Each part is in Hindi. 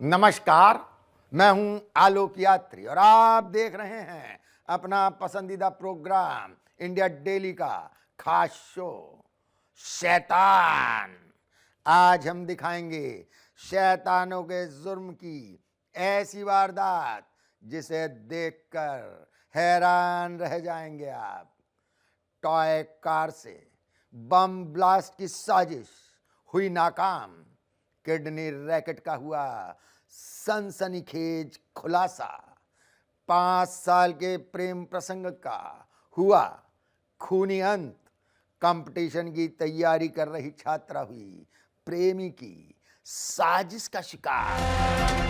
नमस्कार, मैं हूं आलोक यात्री और आप देख रहे हैं अपना पसंदीदा प्रोग्राम इंडिया डेली का खास शो शैतान। आज हम दिखाएंगे शैतानों के जुर्म की ऐसी वारदात जिसे देखकर हैरान रह जाएंगे आप। टॉय कार से बम ब्लास्ट की साजिश हुई नाकाम, किडनी रैकेट का हुआ सनसनीखेज खुलासा, 5 साल के प्रेम प्रसंग का हुआ खूनी अंत, कंपटीशन की तैयारी कर रही छात्रा हुई प्रेमी की साजिश का शिकार।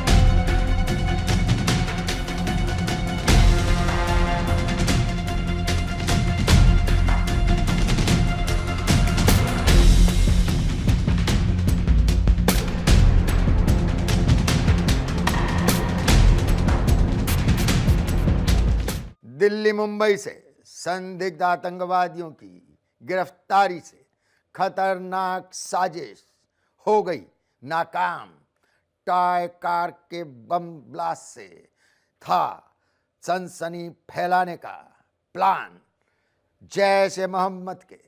दिल्ली मुंबई से संदिग्ध आतंकवादियों की गिरफ्तारी से खतरनाक साजिश हो गई नाकाम। टॉय कार के बम ब्लास्ट से था सनसनी फैलाने का प्लान। जैश ए मोहम्मद के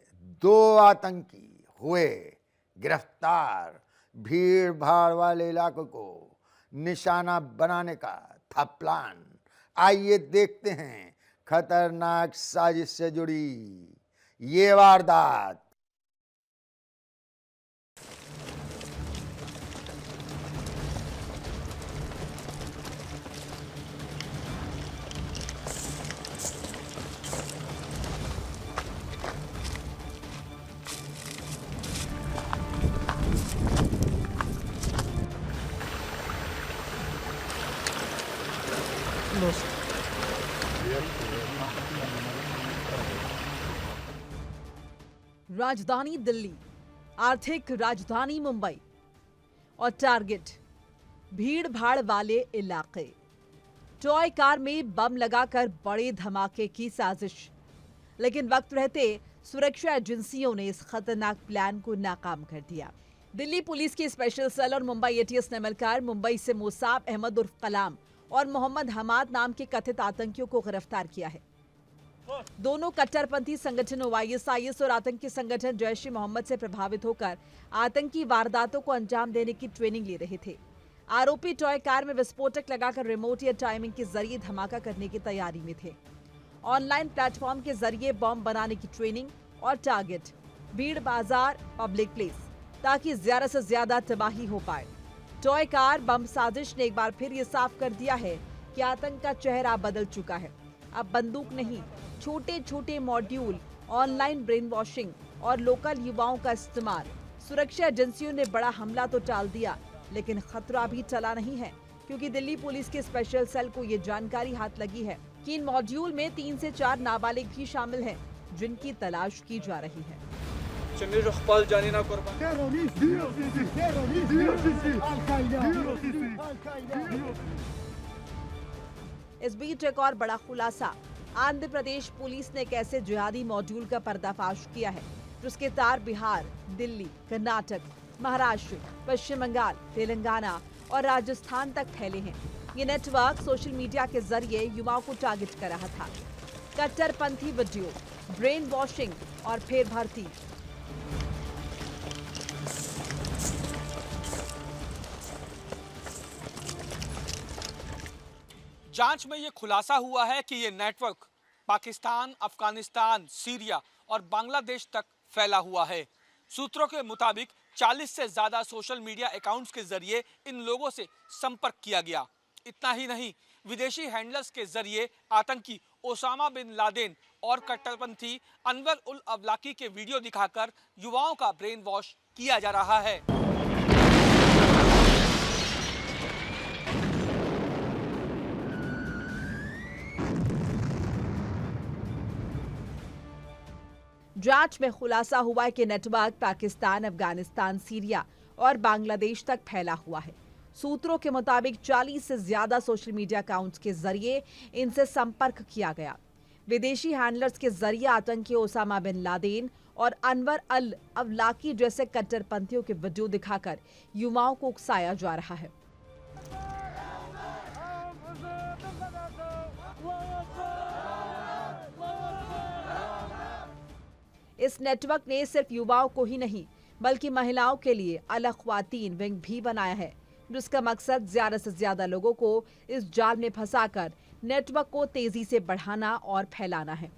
2 आतंकी हुए गिरफ्तार। भीड़ भाड़ वाले इलाकों को निशाना बनाने का था प्लान। आइए देखते हैं खतरनाक साजिश से जुड़ी ये वारदात। राजधानी दिल्ली, आर्थिक राजधानी मुंबई और टारगेट भीड़ भाड़ वाले इलाके। टॉय कार में बम लगाकर बड़े धमाके की साजिश, लेकिन वक्त रहते सुरक्षा एजेंसियों ने इस खतरनाक प्लान को नाकाम कर दिया। दिल्ली पुलिस की स्पेशल सेल और मुंबई एटीएस ने मिलकर मुंबई से मुसाब अहमद उर्फ कलाम और मोहम्मद हमाद नाम के कथित आतंकियों को गिरफ्तार किया है। दोनों कट्टरपंथी संगठन OIS और आतंकी संगठन जैश ए मोहम्मद से प्रभावित होकर आतंकी वारदातों को अंजाम देने की ट्रेनिंग ले रहे थे। आरोपी टॉय कार में विस्फोटक लगाकर रिमोट या टाइमिंग के जरिए धमाका करने की तैयारी में थे। ऑनलाइन प्लेटफॉर्म के जरिए बम बनाने की ट्रेनिंग और टारगेट भीड़ बाजार, पब्लिक प्लेस, ताकि ज्यादा से ज्यादा तबाही हो पाए। टॉय कार बम साजिश ने एक बार फिर ये साफ कर दिया है कि आतंक का चेहरा बदल चुका है। अब बंदूक नहीं, छोटे छोटे मॉड्यूल, ऑनलाइन ब्रेन वॉशिंग और लोकल युवाओं का इस्तेमाल। सुरक्षा एजेंसियों ने बड़ा हमला तो टाल दिया, लेकिन खतरा भी टला नहीं है, क्योंकि दिल्ली पुलिस के स्पेशल सेल को ये जानकारी हाथ लगी है कि इन मॉड्यूल में 3 से 4 नाबालिग भी शामिल हैं, जिनकी तलाश की जा रही है। इस बीच एक और बड़ा खुलासा, आंध्र प्रदेश पुलिस ने एक ऐसे जिहादी मॉड्यूल का पर्दाफाश किया है जिसके तार बिहार, दिल्ली, कर्नाटक, महाराष्ट्र, पश्चिम बंगाल, तेलंगाना और राजस्थान तक फैले हैं। ये नेटवर्क सोशल मीडिया के जरिए युवाओं को टारगेट कर रहा था। कट्टरपंथी वीडियो, ब्रेन वॉशिंग और फिर भर्ती। जांच में ये खुलासा हुआ है कि ये नेटवर्क पाकिस्तान, अफगानिस्तान, सीरिया और बांग्लादेश तक फैला हुआ है। सूत्रों के मुताबिक 40 से ज्यादा सोशल मीडिया अकाउंट्स के जरिए इन लोगों से संपर्क किया गया। इतना ही नहीं, विदेशी हैंडलर्स के जरिए आतंकी ओसामा बिन लादेन और कट्टरपंथी अनवर उल अवलाकी के वीडियो दिखाकर युवाओं का ब्रेन वॉश किया जा रहा है। जांच में खुलासा हुआ है कि नेटवर्क पाकिस्तान, अफगानिस्तान, सीरिया और बांग्लादेश तक फैला हुआ है। सूत्रों के मुताबिक 40 से ज्यादा सोशल मीडिया अकाउंट्स के जरिए इनसे संपर्क किया गया। विदेशी हैंडलर्स के जरिए आतंकी ओसामा बिन लादेन और अनवर अल अवलाकी जैसे कट्टरपंथियों के वीडियो दिखाकर युवाओं को उकसाया जा रहा है। इस नेटवर्क ने सिर्फ युवाओं को ही नहीं बल्कि महिलाओं के लिए अलग ख्वातीन विंग भी बनाया है, जिसका मकसद ज्यादा से ज्यादा लोगों को इस जाल में फंसाकर नेटवर्क को तेजी से बढ़ाना और फैलाना है।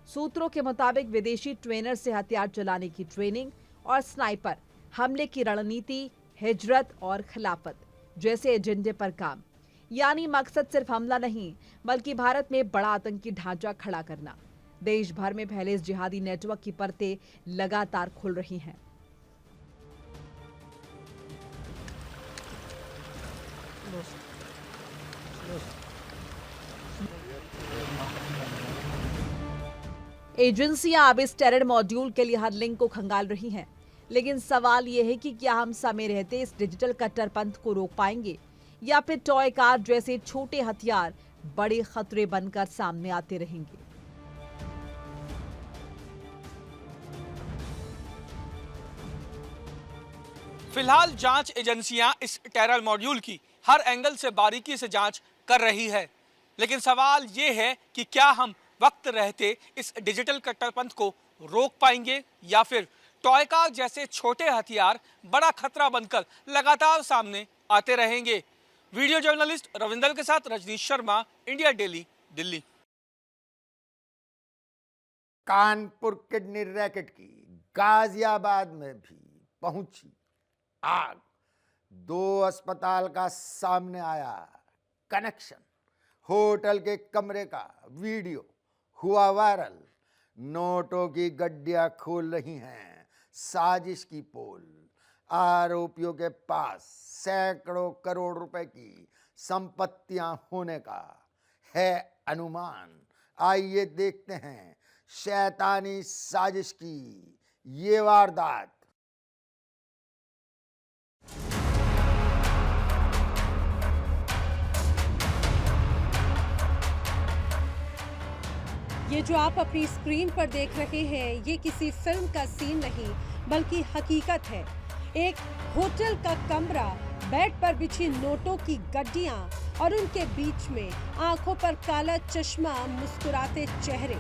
सूत्रों के मुताबिक विदेशी ट्रेनर से हथियार चलाने की ट्रेनिंग और स्नाइपर हमले की रणनीति, हिजरत और खिलाफत जैसे एजेंडे पर काम, यानी मकसद सिर्फ हमला नहीं बल्कि भारत में बड़ा आतंकी ढांचा खड़ा करना। देश भर में फैले इस जिहादी नेटवर्क की परतें लगातार खुल रही हैं। एजेंसियां अब इस टेरर मॉड्यूल के लिए हर लिंक को खंगाल रही हैं, लेकिन सवाल यह है कि क्या हम समय रहते इस डिजिटल कट्टरपंथ को रोक पाएंगे या फिर टॉय कार जैसे छोटे हथियार बड़े खतरे बनकर सामने आते रहेंगे। फिलहाल जांच एजेंसियां इस टेरर मॉड्यूल की हर एंगल से बारीकी से जांच कर रही है, लेकिन सवाल ये है कि क्या हम वक्त रहते इस डिजिटल कट्टरपंथ को रोक पाएंगे या फिर टॉय कार जैसे छोटे हथियार बड़ा खतरा बनकर लगातार सामने आते रहेंगे। वीडियो जर्नलिस्ट रविंदर के साथ Rajneesh Sharma, India Daily, Delhi. Kanpur kidney racket की गाजियाबाद में भी पहुंची आग। 2 अस्पताल का सामने आया कनेक्शन। होटल के कमरे का वीडियो हुआ वायरल। नोटों की गड्डियां खोल रही हैं साजिश की पोल। आरोपियों के पास सैकड़ों करोड़ रुपए की संपत्तियां होने का है अनुमान। आइए देखते हैं शैतानी साजिश की ये वारदात। ये जो आप अपनी स्क्रीन पर देख रहे हैं, ये किसी फिल्म का सीन नहीं बल्कि हकीकत है। एक होटल का कमरा, बेड पर बिछी नोटों की गड्डियां और उनके बीच में आंखों पर काला चश्मा, मुस्कुराते चेहरे।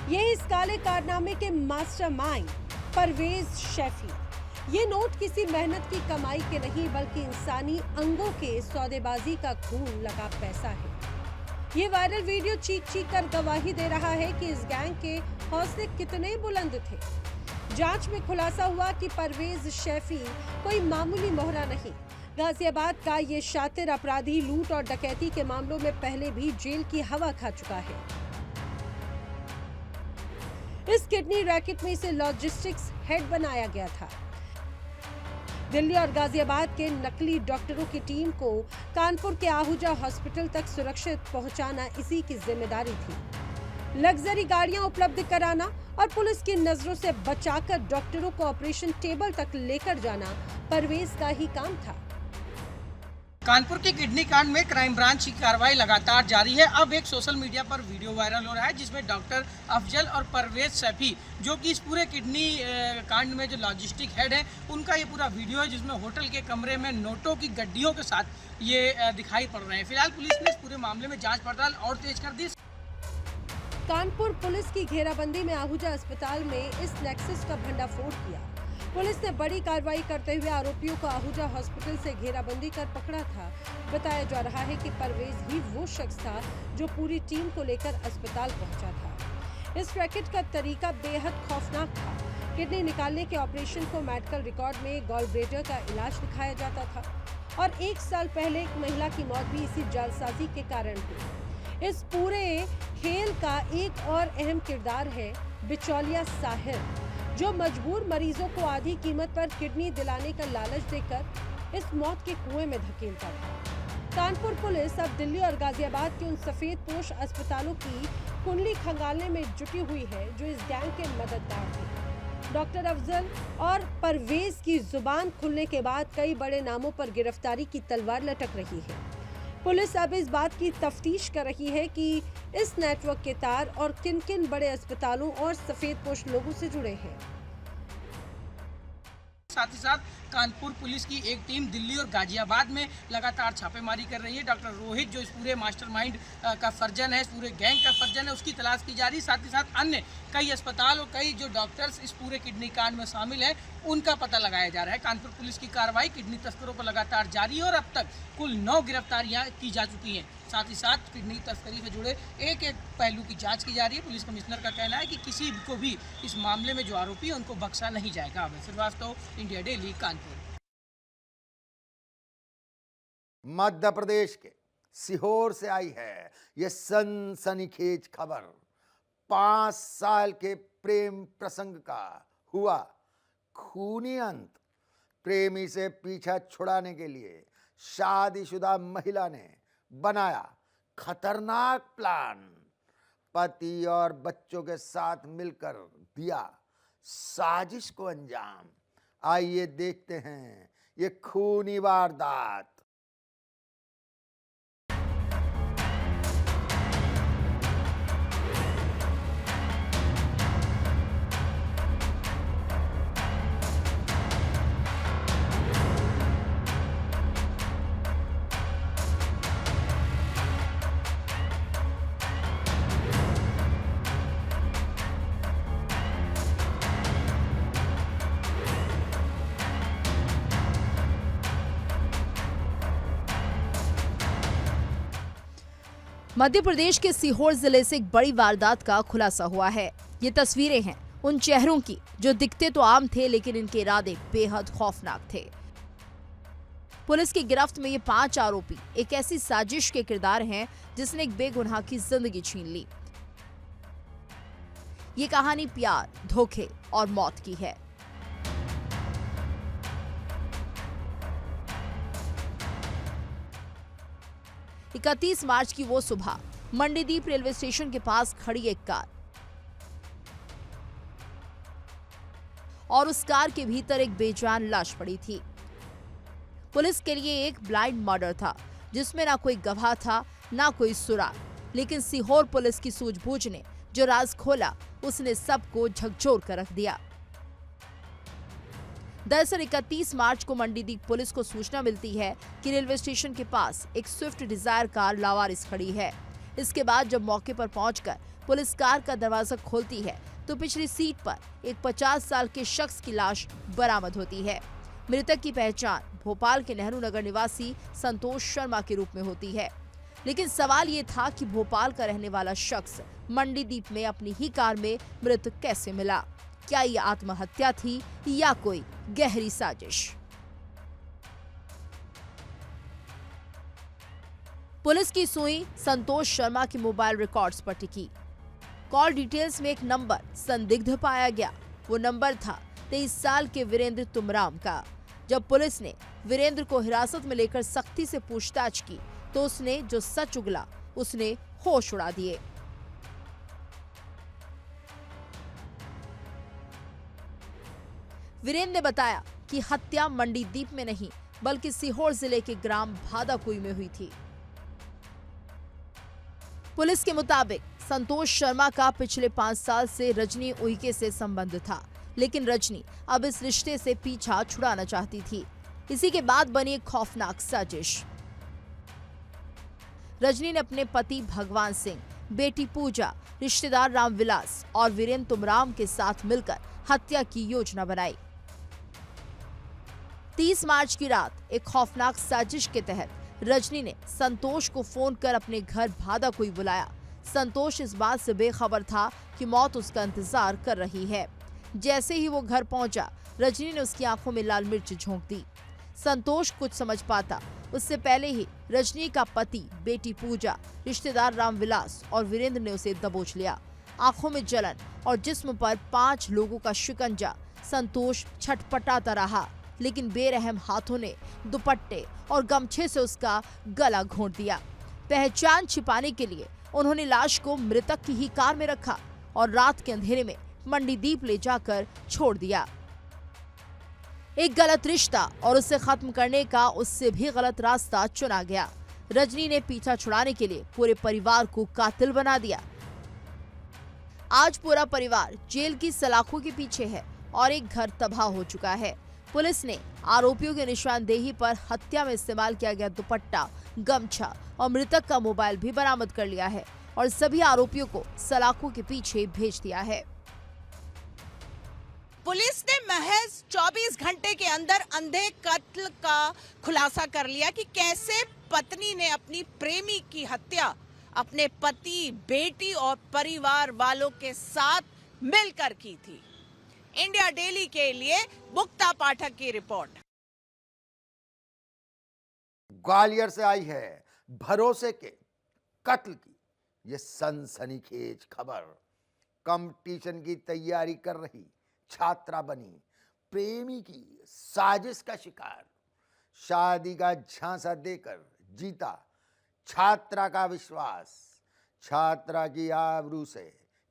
ये इस काले कारनामे के मास्टरमाइंड परवेज शैफी। ये नोट किसी मेहनत की कमाई के नहीं बल्कि इंसानी अंगों के सौदेबाजी का खून लगा पैसा है। ये वायरल वीडियो चीख चीख कर गवाही दे रहा है कि इस गैंग के हौसले कितने बुलंद थे। जांच में खुलासा हुआ कि परवेज शैफी कोई मामूली मोहरा नहीं। गाजियाबाद का ये शातिर अपराधी लूट और डकैती के मामलों में पहले भी जेल की हवा खा चुका है। इस किडनी रैकेट में इसे लॉजिस्टिक्स हेड बनाया गया था। दिल्ली और गाजियाबाद के नकली डॉक्टरों की टीम को कानपुर के आहूजा हॉस्पिटल तक सुरक्षित पहुंचाना इसी की जिम्मेदारी थी। लग्जरी गाड़ियां उपलब्ध कराना और पुलिस की नजरों से बचाकर डॉक्टरों को ऑपरेशन टेबल तक लेकर जाना परवेज का ही काम था। कानपुर के किडनी कांड में क्राइम ब्रांच की कार्रवाई लगातार जारी है। अब एक सोशल मीडिया पर वीडियो वायरल हो रहा है जिसमें डॉक्टर अफजल और परवेज शैफी, जो कि इस पूरे किडनी कांड में जो लॉजिस्टिक हेड है, उनका ये पूरा वीडियो है जिसमें होटल के कमरे में नोटों की गड्डियों के साथ ये दिखाई पड़ रहे हैं। फिलहाल पुलिस ने इस पूरे मामले में जाँच पड़ताल और तेज कर दी। कानपुर पुलिस की घेराबंदी में आहूजा अस्पताल में इस नेक्सस का भंडाफोड़ किया। पुलिस ने बड़ी कार्रवाई करते हुए आरोपियों को आहूजा हॉस्पिटल से घेराबंदी कर पकड़ा था। बताया जा रहा है कि परवेज ही वो शख्स था जो पूरी टीम को लेकर अस्पताल पहुंचा था। इस रैकेट का तरीका बेहद खौफनाक था। किडनी निकालने के ऑपरेशन को मेडिकल रिकॉर्ड में गॉलब्लैडर का इलाज दिखाया जाता था और 1 साल पहले एक महिला की मौत भी इसी जालसाजी के कारण हुई। इस पूरे खेल का एक और अहम किरदार है बिचौलिया साहिर, जो मजबूर मरीजों को आधी कीमत पर किडनी दिलाने का लालच देकर इस मौत के कुएं में धकेलता था। कानपुर पुलिस अब दिल्ली और गाजियाबाद के उन सफेद पोश अस्पतालों की कुंडली खंगालने में जुटी हुई है जो इस गैंग के मददगार थे। डॉक्टर अफजल और परवेज की जुबान खुलने के बाद कई बड़े नामों पर गिरफ्तारी की तलवार लटक रही है। पुलिस अब इस बात की तफ्तीश कर रही है कि इस नेटवर्क के तार और किन किन बड़े अस्पतालों और सफेद पोश लोगों से जुड़े हैं। साथ ही साथ कानपुर पुलिस की एक टीम दिल्ली और गाजियाबाद में लगातार छापेमारी कर रही है। डॉक्टर रोहित जो इस पूरे मास्टरमाइंड का सर्जन है, इस पूरे गैंग का सर्जन है, उसकी तलाश की जा रही है। साथ ही साथ अन्य कई अस्पताल और कई जो डॉक्टर्स इस पूरे किडनी कांड में शामिल हैं, उनका पता लगाया जा रहा है। कानपुर पुलिस की कार्रवाई किडनी तस्करों पर लगातार जारी है और अब तक कुल 9 गिरफ्तारियां की जा चुकी हैं। साथ ही साथ किडनी तस्करी से जुड़े एक एक पहलू की जांच की जा रही है। पुलिस कमिश्नर का कहना है कि किसी को भी इस मामले में जो आरोपी है उनको बख्शा नहीं जाएगा। Srivastava, India Daily, Kanpur. मध्य प्रदेश के सीहोर से आई है यह सनसनीखेज खबर। 5 साल के प्रेम प्रसंग का हुआ खूनी अंत। प्रेमी से पीछा छुड़ाने के लिए शादीशुदा महिला ने बनाया खतरनाक प्लान। पति और बच्चों के साथ मिलकर दिया साजिश को अंजाम। आइए देखते हैं ये खूनी वारदात। मध्य प्रदेश के सीहोर जिले से एक बड़ी वारदात का खुलासा हुआ है। ये तस्वीरें हैं उन चेहरों की जो दिखते तो आम थे, लेकिन इनके इरादे बेहद खौफनाक थे। पुलिस की गिरफ्त में ये 5 आरोपी एक ऐसी साजिश के किरदार हैं जिसने एक बेगुनाह की जिंदगी छीन ली। ये कहानी प्यार, धोखे और मौत की है। इकतीस मार्च की वो सुबह मंडीदीप रेलवे स्टेशन के पास खड़ी एक कार और उस कार के भीतर एक बेजान लाश पड़ी थी। पुलिस के लिए एक ब्लाइंड मर्डर था जिसमें ना कोई गवाह था ना कोई सुराग, लेकिन सीहोर पुलिस की सूझबूझ ने जो राज खोला उसने सबको झकझोर कर रख दिया। दरअसल 31 मार्च को मंडीदीप पुलिस को सूचना मिलती है कि रेलवे स्टेशन के पास एक स्विफ्ट डिजायर कार लावारिस खड़ी है। इसके बाद जब मौके पर पहुंचकर पुलिस कार का दरवाजा खोलती है तो पिछली सीट पर एक 50 साल के शख्स की लाश बरामद होती है। मृतक की पहचान भोपाल के नेहरू नगर निवासी संतोष शर्मा के रूप में होती है। लेकिन सवाल ये था कि भोपाल का रहने वाला शख्स मंडीदीप में अपनी ही कार में मृत कैसे मिला। क्या ये आत्महत्या थी या कोई गहरी साजिश? पुलिस की सुई संतोष शर्मा के मोबाइल रिकॉर्ड्स पर टिकी। कॉल डिटेल्स में एक नंबर संदिग्ध पाया गया। वो नंबर था 23 साल के वीरेंद्र तुमराम का। जब पुलिस ने वीरेंद्र को हिरासत में लेकर सख्ती से पूछताछ की तो उसने जो सच उगला उसने होश उड़ा दिए। वीरेंद्र ने बताया कि हत्या मंडीदीप में नहीं बल्कि सीहोर जिले के ग्राम भादाकुई में हुई थी। पुलिस के मुताबिक संतोष शर्मा का पिछले 5 साल से रजनी उइके से संबंध था, लेकिन रजनी अब इस रिश्ते से पीछा छुड़ाना चाहती थी। इसी के बाद बनी एक खौफनाक साजिश। रजनी ने अपने पति भगवान सिंह, बेटी पूजा, रिश्तेदार रामविलास और वीरेंद्र तुमराम के साथ मिलकर हत्या की योजना बनाई। 30 मार्च की रात एक खौफनाक साजिश के तहत रजनी ने संतोष को फोन कर अपने घर भादाकुई बुलाया। संतोष इस बात से बेखबर था कि मौत उसका इंतजार कर रही है। जैसे ही वो घर पहुंचा, रजनी ने उसकी आंखों में लाल मिर्च झोंक दी। संतोष कुछ समझ पाता उससे पहले ही रजनी का पति, बेटी पूजा, रिश्तेदार रामविलास और वीरेंद्र ने उसे दबोच लिया। आंखों में जलन और जिस्म पर 5 लोगों का शिकंजा। संतोष छटपटाता रहा, लेकिन बेरहम हाथों ने दुपट्टे और गमछे से उसका गला घोंट दिया। पहचान छिपाने के लिए उन्होंने लाश को मृतक की ही कार में रखा और रात के अंधेरे में मंडीदीप ले जाकर छोड़ दिया। एक गलत रिश्ता और उसे खत्म करने का उससे भी गलत रास्ता चुना गया। रजनी ने पीछा छुड़ाने के लिए पूरे परिवार को कातिल बना दिया। आज पूरा परिवार जेल की सलाखों के पीछे है और एक घर तबाह हो चुका है। पुलिस ने आरोपियों की निशानदेही पर हत्या में इस्तेमाल किया गया दुपट्टा, गमछा और मृतक का मोबाइल भी बरामद कर लिया है और सभी आरोपियों को सलाखों के पीछे भेज दिया है। पुलिस ने महज 24 घंटे के अंदर अंधे कत्ल का खुलासा कर लिया कि कैसे पत्नी ने अपनी प्रेमी की हत्या अपने पति, बेटी और परिवार वालों के साथ मिलकर की थी। इंडिया डेली के लिए मुक्ता पाठक की रिपोर्ट। ग्वालियर से आई है भरोसे के कत्ल की ये सनसनीखेज खबर। कंपटीशन की तैयारी कर रही छात्रा बनी प्रेमी की साजिश का शिकार। शादी का झांसा देकर जीता छात्रा का विश्वास। छात्रा की आबरू से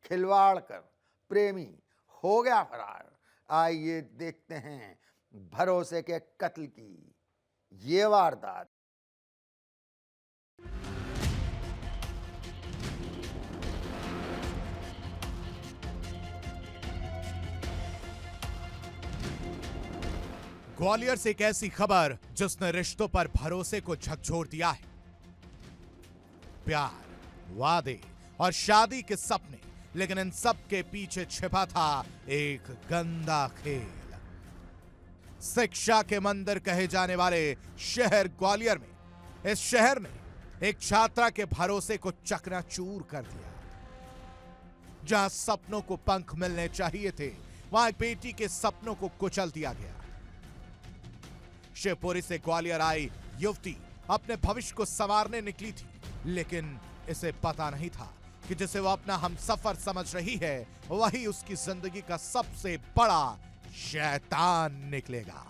खिलवाड़ कर प्रेमी हो गया फरार। आइए देखते हैं भरोसे के कत्ल की ये वारदात। ग्वालियर से एक ऐसी खबर जिसने रिश्तों पर भरोसे को झकझोर दिया है। प्यार, वादे और शादी के सपने, लेकिन इन सब के पीछे छिपा था एक गंदा खेल। शिक्षा के मंदिर कहे जाने वाले शहर ग्वालियर में, इस शहर ने एक छात्रा के भरोसे को चकनाचूर कर दिया। जहां सपनों को पंख मिलने चाहिए थे, वहां एक बेटी के सपनों को कुचल दिया गया। शिवपुरी से ग्वालियर आई युवती अपने भविष्य को संवारने निकली थी, लेकिन इसे पता नहीं था कि जिसे वो अपना हमसफर समझ रही है वही उसकी जिंदगी का सबसे बड़ा शैतान निकलेगा।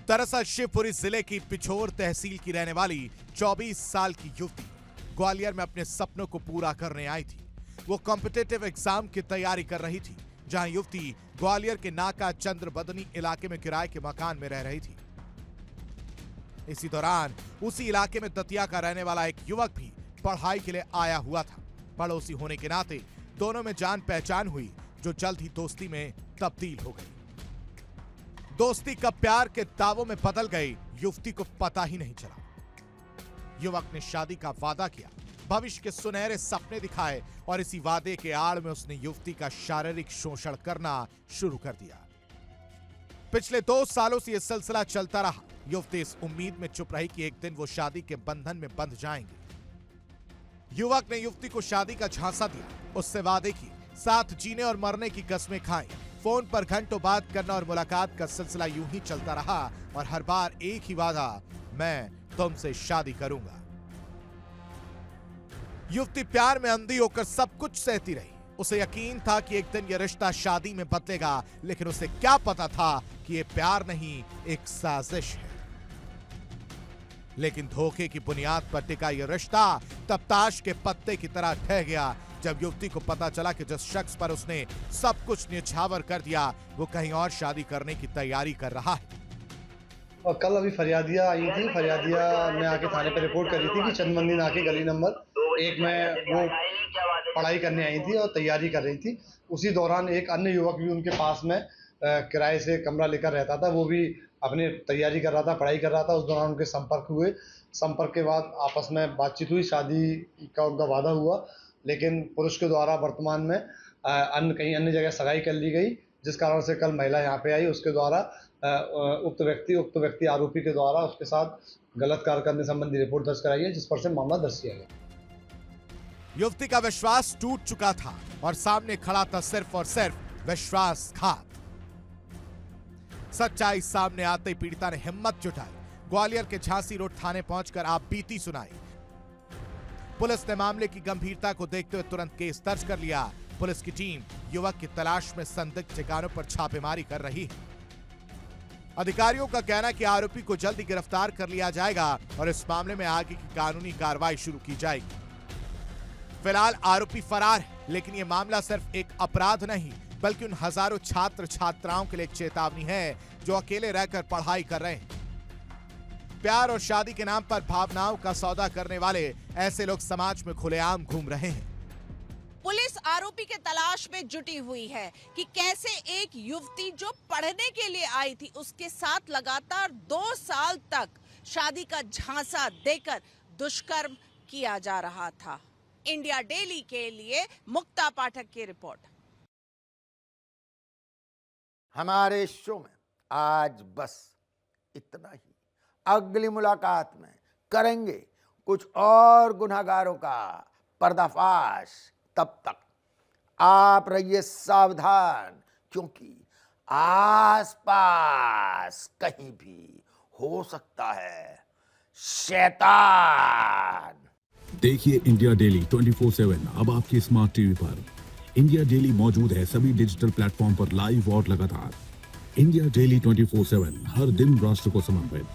दरअसल शिवपुरी जिले की पिछोर तहसील की रहने वाली 24 साल की युवती ग्वालियर में अपने सपनों को पूरा करने आई थी। वो कॉम्पिटिटिव एग्जाम की तैयारी कर रही थी, जहां युवती ग्वालियर के नाका चंद्रबदनी इलाके में किराए के मकान में रह रही थी। इसी दौरान उसी इलाके में दतिया का रहने वाला एक युवक भी पढ़ाई के लिए आया हुआ था। पड़ोसी होने के नाते दोनों में जान पहचान हुई, जो जल्द ही दोस्ती में तब्दील हो गई। दोस्ती कब प्यार के दावों में बदल गई, युवती को पता ही नहीं चला। युवक ने शादी का वादा किया, भविष्य के सुनहरे सपने दिखाए और इसी वादे के आड़ में उसने युवती का शारीरिक शोषण करना शुरू कर दिया। पिछले 2 सालों से यह सिलसिला चलता रहा। युवती इस उम्मीद में चुप रही कि एक दिन वो शादी के बंधन में बंध जाएंगे। युवक ने युवती को शादी का झांसा दिया, उससे वादे किए, साथ जीने और मरने की कस्में खाई। फोन पर घंटों बात करना और मुलाकात का सिलसिला यूं ही चलता रहा और हर बार एक ही वादा, मैं तुमसे शादी करूंगा। युवती प्यार में अंधी होकर सब कुछ सहती रही। उसे यकीन था कि एक दिन यह रिश्ता शादी में बदलेगा, लेकिन उसे क्या पता था कि यह प्यार नहीं, एक साजिश है। लेकिन धोखे की बुनियाद पर टिका यह रिश्ता तब ताश के पत्ते की तरह ढह गया जब युवती को पता चला कि जिस शख्स पर उसने सब कुछ न्यौछावर कर दिया, वो कहीं और शादी करने की तैयारी कर रहा है। और कल अभी फरियादिया आई थी, फरियादिया में आके थाने पर रिपोर्ट करी थी कि चंद मंदिर आके गली नंबर 1 में वो पढ़ाई करने आई थी और तैयारी कर रही थी। उसी दौरान एक अन्य युवक भी उनके पास में किराए से कमरा लेकर रहता था, वो भी अपने तैयारी कर रहा था, पढ़ाई कर रहा था। उस दौरान उनके संपर्क हुए। संपर्क के बाद आपस में बातचीत हुई, शादी का उनका वादा हुआ, लेकिन पुरुष के द्वारा वर्तमान में कहीं अन्य जगह सगाई कर ली गई, जिस कारण से कल महिला यहाँ पे आई। उसके द्वारा उक्त व्यक्ति आरोपी के द्वारा उसके साथ गलत कार्य करने संबंधी रिपोर्ट दर्ज कराई है, जिस पर से मामला दर्ज किया गया। युवती का विश्वास टूट चुका था और सामने खड़ा था सिर्फ और सिर्फ विश्वासघात। सच्चाई सामने आते ही पीड़िता ने हिम्मत जुटाई, ग्वालियर के झांसी रोड थाने पहुंचकर आप बीती सुनाई। पुलिस ने मामले की गंभीरता को देखते हुए तुरंत केस दर्ज कर लिया। पुलिस की टीम युवक की तलाश में संदिग्ध ठिकानों पर छापेमारी कर रही है। अधिकारियों का कहना है कि आरोपी को जल्द ही गिरफ्तार कर लिया जाएगा और इस मामले में आगे की कानूनी कार्रवाई शुरू की जाएगी। फिलहाल आरोपी फरार है, लेकिन यह मामला सिर्फ एक अपराध नहीं बल्कि उन हजारों छात्र छात्राओं के लिए एक चेतावनी है जो अकेले रहकर पढ़ाई कर रहे हैं। प्यार और शादी के नाम पर भावनाओं का सौदा करने वाले ऐसे लोग समाज में खुलेआम घूम रहे हैं। पुलिस आरोपी के तलाश में जुटी हुई है कि कैसे एक युवती जो पढ़ने के लिए आई थी उसके साथ लगातार 2 साल तक शादी का झांसा देकर दुष्कर्म किया जा रहा था। इंडिया डेली के लिए मुक्ता पाठक की रिपोर्ट। हमारे शो में आज बस इतना ही। अगली मुलाकात में करेंगे कुछ और गुनहगारों का पर्दाफाश। तब तक आप रहिए सावधान, क्योंकि आसपास कहीं भी हो सकता है शैतान। देखिए इंडिया डेली 24/7 अब आपके स्मार्ट टीवी पर। इंडिया डेली मौजूद है सभी डिजिटल प्लेटफॉर्म पर लाइव और लगातार। इंडिया डेली 24/7 हर दिन राष्ट्र को समर्पित।